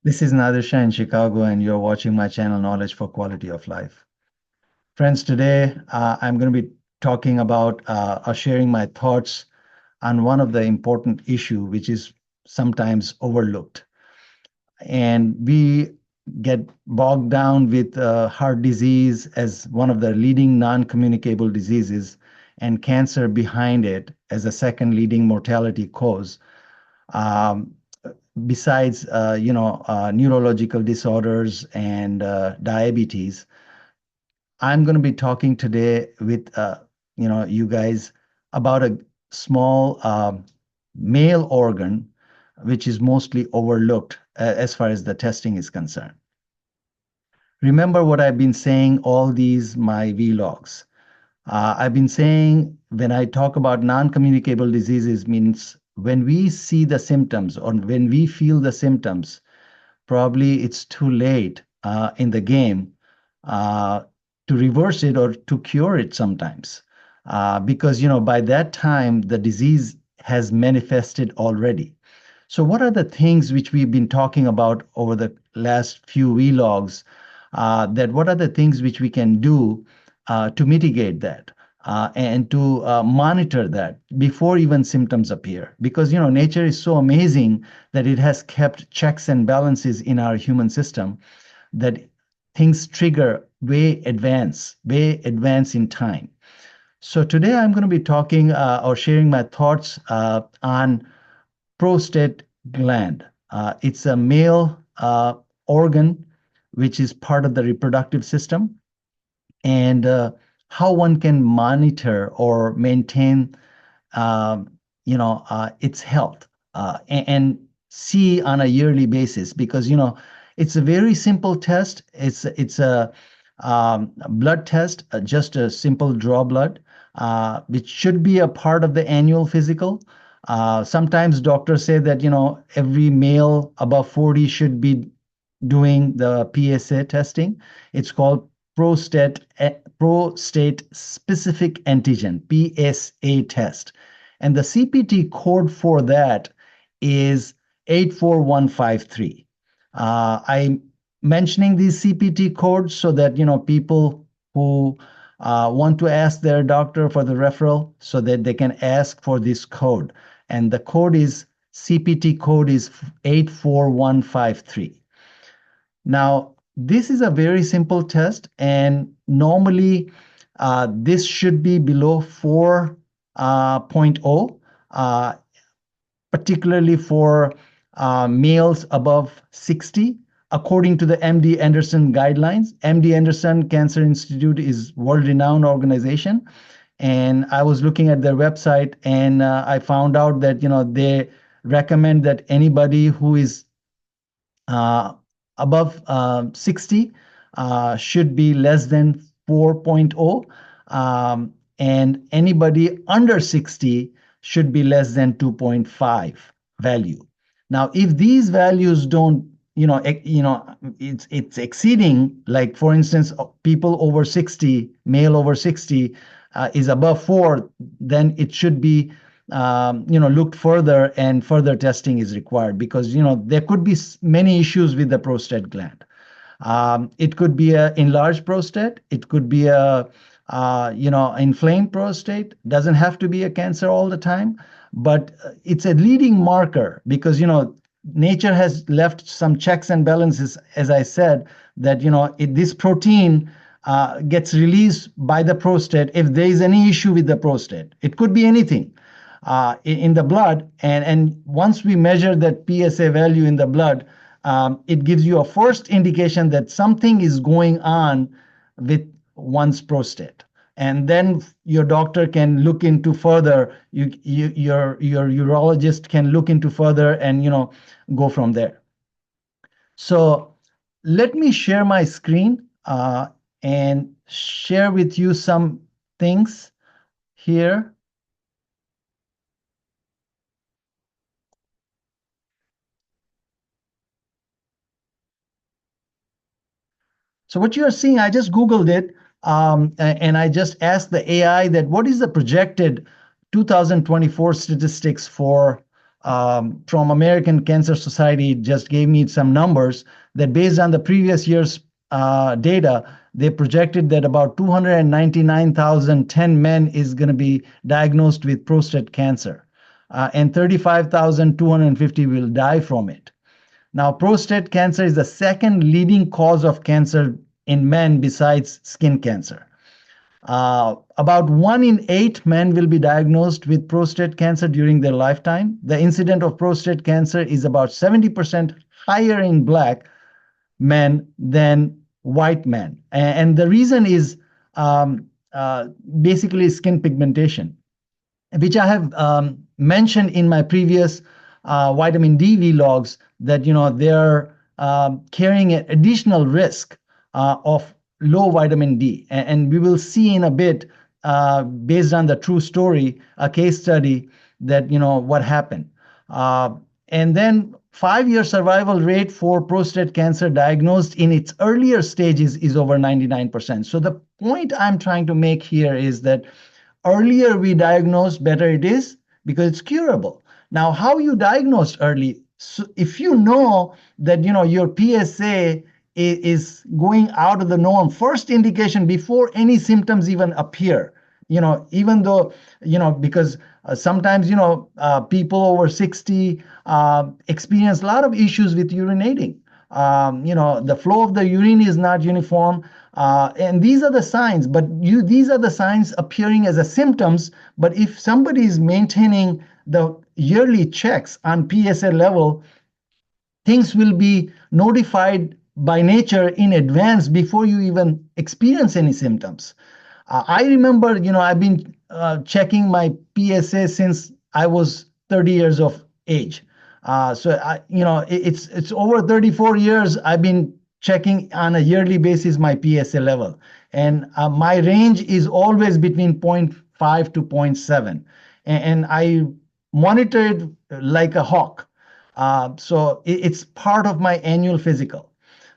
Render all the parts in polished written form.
This is Nadersha in Chicago, and you're watching my channel, Knowledge for Quality of Life. Friends, today I'm going to be talking about or sharing my thoughts on one of the important issue, which is sometimes overlooked. And we get bogged down with heart disease as one of the leading non-communicable diseases and cancer behind it as a second leading mortality cause. Um, Besides, neurological disorders and diabetes, I'm going to be talking today with you guys about a small male organ, which is mostly overlooked as far as the testing is concerned. Remember what I've been saying all these my vlogs. I've been saying when I talk about non-communicable diseases means when we see the symptoms or when we feel the symptoms, probably it's too late in the game uh, to reverse it or to cure it sometimes. Because, by that time, the disease has manifested already. So, what are the things which we've been talking about over the last few vlogs? That what are the things which we can do to mitigate that? And to monitor that before even symptoms appear, because nature is so amazing that it has kept checks and balances in our human system that things trigger way advance in time. So today I'm going to be talking or sharing my thoughts on prostate gland. It's a male organ which is part of the reproductive system, and how one can monitor or maintain its health and see on a yearly basis, because it's a very simple test. It's a blood test, just a simple draw blood, which should be a part of the annual physical. Sometimes doctors say that every male above 40 should be doing the PSA testing. It's called prostate specific antigen, PSA test. And the CPT code for that is 84153. I'm mentioning these CPT codes so that people who want to ask their doctor for the referral, so that they can ask for this code. And the code is CPT code is 84153. Now, this is a very simple test, and normally this should be below 4.0, particularly for males above 60, according to the MD Anderson guidelines. MD Anderson Cancer Institute is world-renowned organization, and I was looking at their website, and I found out that they recommend that anybody who is uh, above 60 should be less than 4.0, and anybody under 60 should be less than 2.5 value. Now, if these values don't, it's exceeding, like for instance, people over 60, male over 60 is above 4, then it should be looked further, and further testing is required, because there could be many issues with the prostate gland. It could be a enlarged prostate. It could be a inflamed prostate. Doesn't have to be a cancer all the time, but it's a leading marker, because nature has left some checks and balances, as I said, that this protein gets released by the prostate if there is any issue with the prostate. It could be anything in the blood. And once we measure that PSA value in the blood, it gives you a first indication that something is going on with one's prostate. And then your doctor can look into further. Your urologist can look into further, and go from there. So let me share my screen and share with you some things here. So what you are seeing, I just Googled it, and I just asked the AI that what is the projected 2024 statistics for from American Cancer Society just gave me some numbers that based on the previous year's data, they projected that about 299,010 men is going to be diagnosed with prostate cancer, and 35,250 will die from it. Now, prostate cancer is the second leading cause of cancer in men besides skin cancer. About 1 in 8 men will be diagnosed with prostate cancer during their lifetime. The incidence of prostate cancer is about 70% higher in Black men than white men. And the reason is basically skin pigmentation, which I have mentioned in my previous vitamin D vlogs, that they're carrying an additional risk of low vitamin D. And we will see in a bit, based on the true story, a case study, that what happened. And then 5-year survival rate for prostate cancer diagnosed in its earlier stages is over 99%. So the point I'm trying to make here is that earlier we diagnose, better it is, because it's curable. Now, how you diagnose early? So if you know that your PSA is going out of the norm, first indication before any symptoms even appear, even though, because sometimes, people over 60 experience a lot of issues with urinating. The flow of the urine is not uniform. And these are the signs, but these are the signs appearing as a symptoms. But if somebody is maintaining the yearly checks on PSA level, things will be notified by nature in advance before you even experience any symptoms. I remember, I've been checking my PSA since I was 30 years of age. It's over 34 years I've been checking on a yearly basis my PSA level. And my range is always between 0.5 to 0.7. And I monitor it like a hawk. So it's part of my annual physical.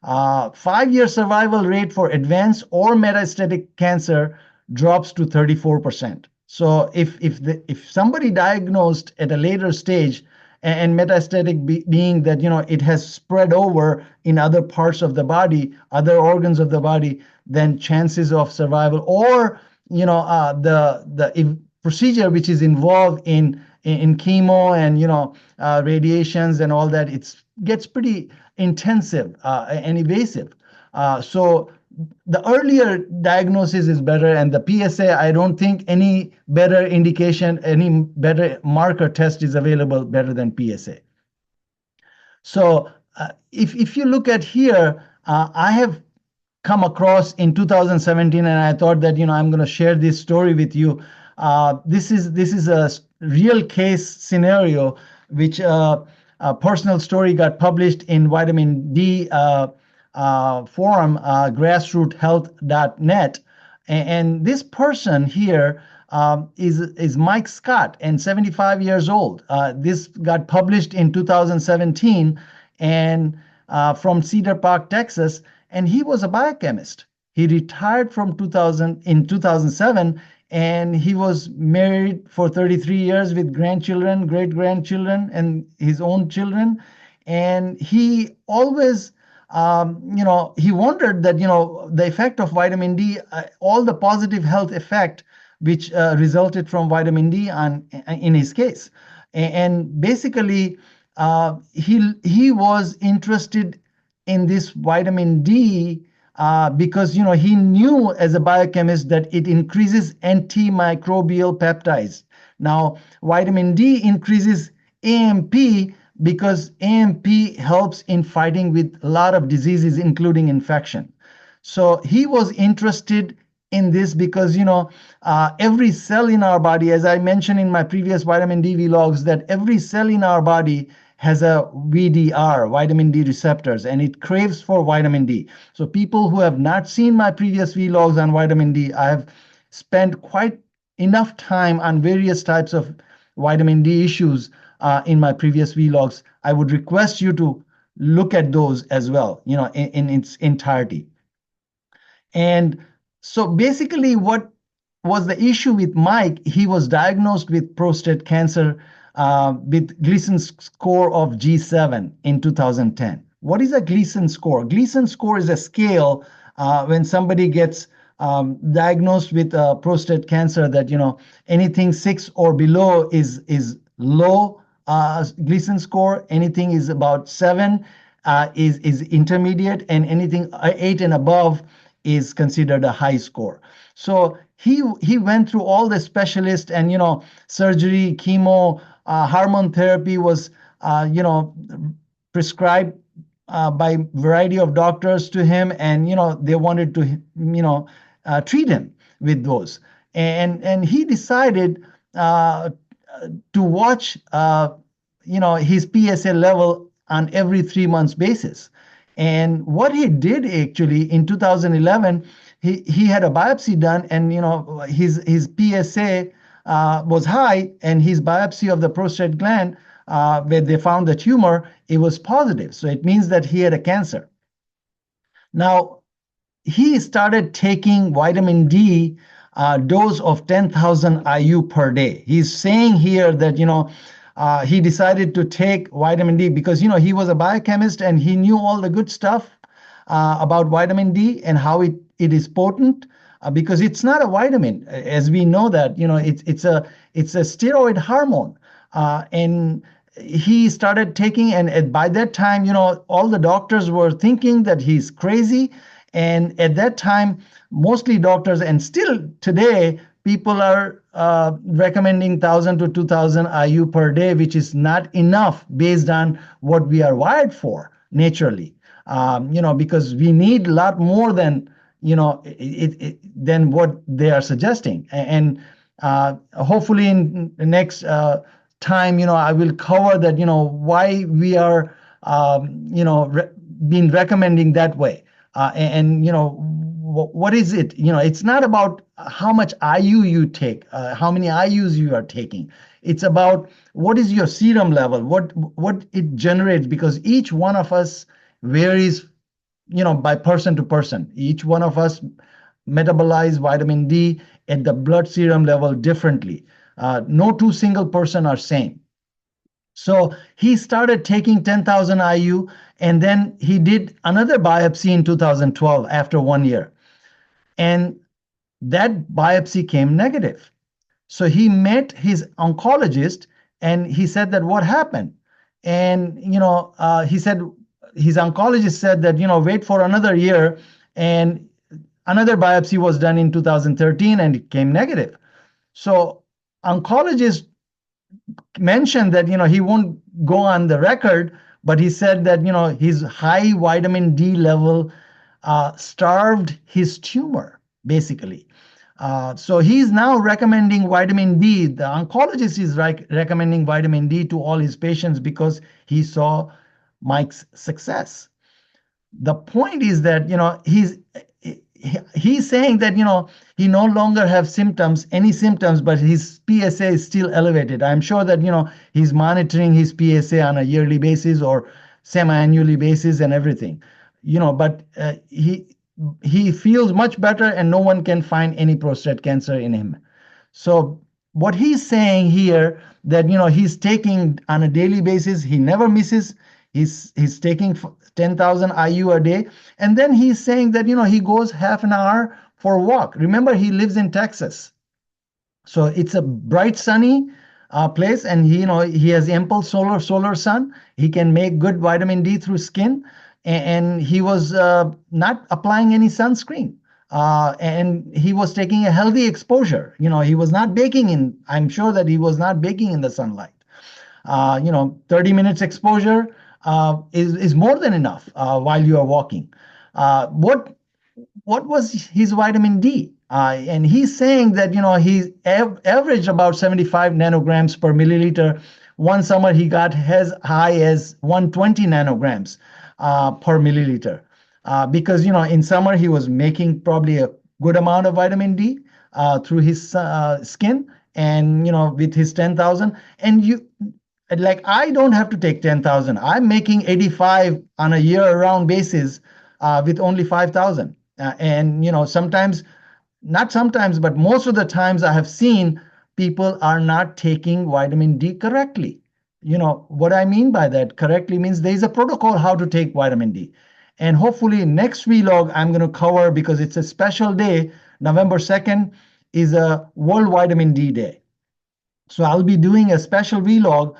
5-year survival rate for advanced or metastatic cancer drops to 34%. So if somebody diagnosed at a later stage, and metastatic being that it has spread over in other parts of the body, other organs of the body, then chances of survival, or the procedure which is involved in chemo and radiations and all that, it gets pretty intensive and invasive. So the earlier diagnosis is better, and the PSA, I don't think any better indication, any better marker test is available better than PSA. So if you look at here, I have come across in 2017, and I thought that I'm going to share this story with you. This is a real case scenario, which a personal story got published in vitamin D forum, grassroothealth.net. And this person here is Mike Scott, and 75 years old. This got published in 2017 and from Cedar Park, Texas, and he was a biochemist. He retired from 2007, and he was married for 33 years with grandchildren, great-grandchildren, and his own children. And he always he wondered that, the effect of vitamin D, all the positive health effect which resulted from vitamin D in his case. And basically, he was interested in this vitamin D because, he knew as a biochemist that it increases antimicrobial peptides. Now, vitamin D increases AMP, because AMP helps in fighting with a lot of diseases, including infection. So he was interested in this because, every cell in our body, as I mentioned in my previous vitamin D vlogs, that every cell in our body has a VDR, vitamin D receptors, and it craves for vitamin D. So people who have not seen my previous vlogs on vitamin D, I have spent quite enough time on various types of vitamin D issues in my previous vlogs. I would request you to look at those as well, in its entirety. And so basically what was the issue with Mike? He was diagnosed with prostate cancer with Gleason score of G7 in 2010. What is a Gleason score? Gleason score is a scale when somebody gets diagnosed with prostate cancer that, anything 6 or below is low Gleason score. Anything is about 7 is intermediate, and anything 8 and above is considered a high score. So he went through all the specialists, and surgery, chemo, hormone therapy was prescribed by variety of doctors to him, and they wanted to treat him with those, and he decided to watch his PSA level on every 3 months basis. And what he did actually in 2011, he had a biopsy done, and his PSA was high, and his biopsy of the prostate gland, where they found the tumor, it was positive. So it means that he had a cancer. Now, he started taking vitamin D dose of 10,000 IU per day. He's saying here that, he decided to take vitamin D because, he was a biochemist and he knew all the good stuff about vitamin D and how it is potent, because it's not a vitamin, as we know that, it's a steroid hormone. And he started taking, and by that time, all the doctors were thinking that he's crazy. And at that time, mostly doctors, and still today, people are recommending 1,000 to 2,000 IU per day, which is not enough based on what we are wired for naturally. Because we need a lot more than than what they are suggesting. And hopefully in the next time, I will cover that, why we are, being recommending that way. What is it? It's not about how much IU you take, how many IUs you are taking. It's about what is your serum level, what it generates, because each one of us varies, by person to person. Each one of us metabolize vitamin D at the blood serum level differently. No two single person are same. So he started taking 10,000 IU, and then he did another biopsy in 2012 after 1 year. And that biopsy came negative. So he met his oncologist, and he said that what happened? And, he said, his oncologist said that, wait for another year. And another biopsy was done in 2013 and it came negative. So oncologist mentioned that, he won't go on the record, but he said that, his high vitamin D level starved his tumor, basically. So he's now recommending vitamin D. The oncologist is recommending vitamin D to all his patients because he saw Mike's success. The point is that, he's saying that, he no longer have any symptoms, but his PSA is still elevated. I'm sure that, he's monitoring his PSA on a yearly basis or semi-annually basis and everything, but he feels much better, and no one can find any prostate cancer in him. So what he's saying here, that, he's taking on a daily basis, he never misses. He's taking 10,000 IU a day. And then he's saying that, he goes half an hour for a walk. Remember, he lives in Texas. So it's a bright, sunny place. And he has ample solar sun. He can make good vitamin D through skin. And he was not applying any sunscreen. And he was taking a healthy exposure. He was not baking in, I'm sure that he was not baking in the sunlight. 30 minutes exposure is more than enough while you are walking. What was his vitamin D? And he's saying that, he averaged about 75 nanograms per milliliter. One summer he got as high as 120 nanograms per milliliter. Because, in summer he was making probably a good amount of vitamin D through his skin, and, with his 10,000. And I don't have to take 10,000. I'm making 85 on a year-round basis with only 5,000. And, sometimes, not sometimes, but most of the times I have seen people are not taking vitamin D correctly. What I mean by that correctly means there is a protocol how to take vitamin D. And hopefully next vlog I'm going to cover, because it's a special day. November 2nd is a World Vitamin D Day. So I'll be doing a special vlog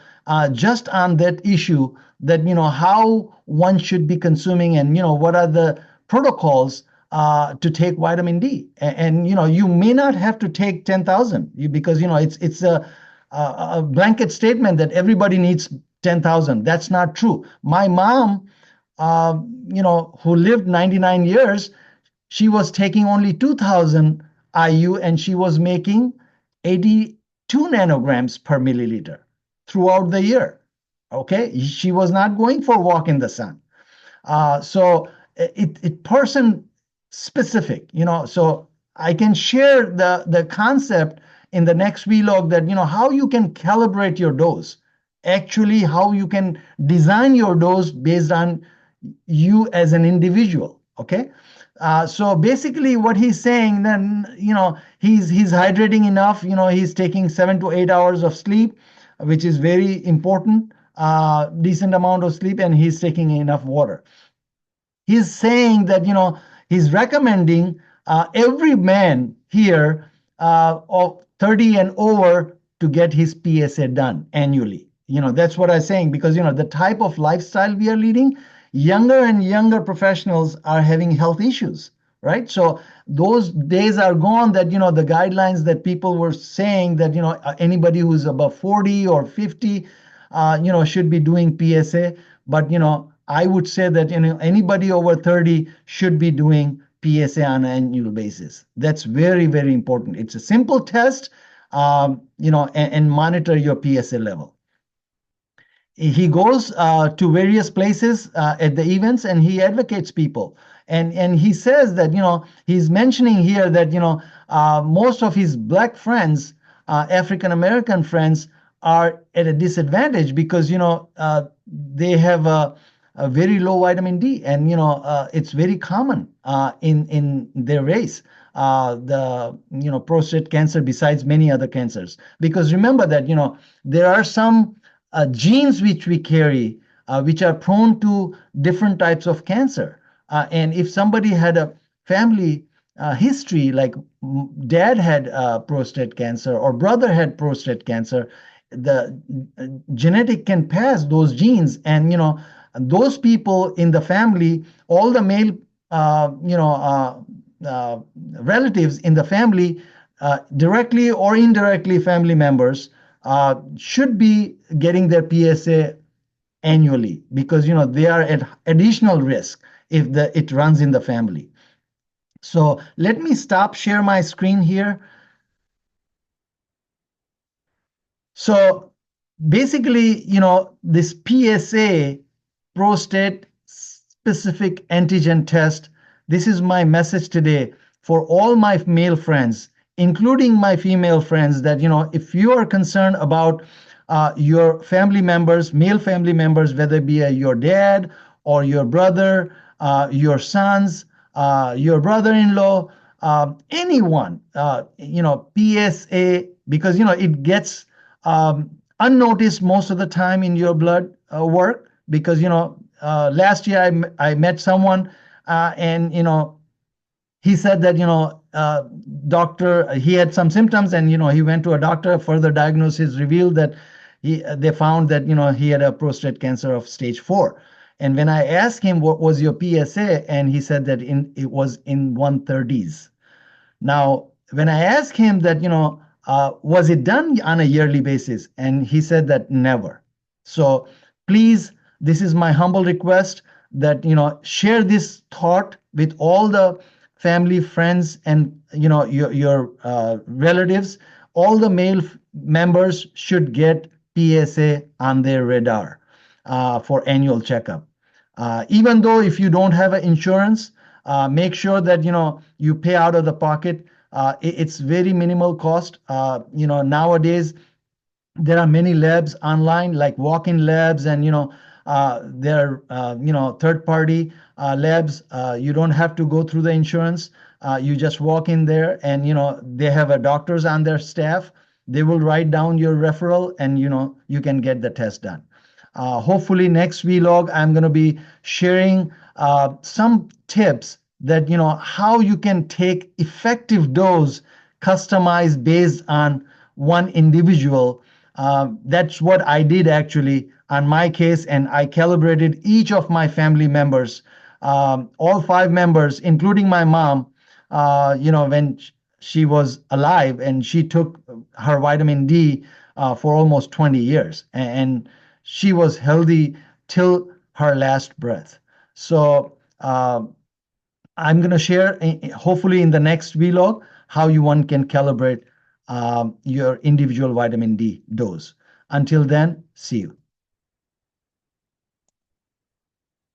just on that issue, that, how one should be consuming, and, what are the protocols to take vitamin D. And, you may not have to take 10,000, because, it's a blanket statement that everybody needs 10,000. That's not true. My mom, who lived 99 years, she was taking only 2,000 IU, and she was making 82 nanograms per milliliter throughout the year. Okay, she was not going for a walk in the sun. So it person specific, so I can share the concept in the next vlog, that, how you can calibrate your dose, actually how you can design your dose based on you as an individual. Okay. So basically what he's saying then, he's hydrating enough, he's taking 7 to 8 hours of sleep, which is very important, decent amount of sleep, and he's taking enough water. He's saying that, he's recommending every man here of 30 and over to get his PSA done annually. That's what I'm saying, because, the type of lifestyle we are leading, younger and younger professionals are having health issues, right? So those days are gone that, the guidelines that people were saying that, anybody who's above 40 or 50, should be doing PSA. But, I would say that, anybody over 30 should be doing PSA on an annual basis. That's very, very important. It's a simple test, and monitor your PSA level. He goes to various places at the events, and he advocates people. And he says that, he's mentioning here that, most of his Black friends, African American friends, are at a disadvantage because, they have a very low vitamin D, and, it's very common in their race. The prostate cancer, besides many other cancers, because remember that, there are some genes which we carry, which are prone to different types of cancer. And if somebody had a family history, like dad had prostate cancer or brother had prostate cancer, the genetic can pass those genes, and, those people in the family, all the male, relatives in the family, directly or indirectly family members, should be getting their PSA annually, because, they are at additional risk if it runs in the family. So let me share my screen here. So basically, this PSA, prostate specific antigen test, this is my message today for all my male friends, including my female friends, that, if you are concerned about your family members, male family members, whether it be your dad or your brother, your sons, your brother-in-law, anyone, PSA, because, it gets unnoticed most of the time in your blood work, because, last year I met someone, and, he said that, doctor, he had some symptoms, and, he went to a doctor. Further diagnosis revealed that they found that, he had a prostate cancer of stage 4. And when I asked him, what was your PSA? And he said that it was in 130s. Now, when I asked him that, was it done on a yearly basis? And he said that never. So please, this is my humble request, that, share this thought with all the family, friends, and, your relatives. All the male members should get PSA on their radar for annual checkup. Even though if you don't have an insurance, make sure that, you pay out of the pocket. It's very minimal cost. Nowadays, there are many labs online, like walk-in labs, and, there are, third-party labs. You don't have to go through the insurance. You just walk in there, and, they have doctors on their staff They will write down your referral, and you can get the test done. Hopefully next vlog, I'm going to be sharing some tips that, how you can take effective dose customized based on one individual. That's what I did actually on my case, and I calibrated each of my family members, all 5 members, including my mom, when she was alive, and she took her vitamin D for almost 20 years, and she was healthy till her last breath. So I'm going to share, hopefully in the next vlog, how one can calibrate your individual vitamin D dose. Until then, see you.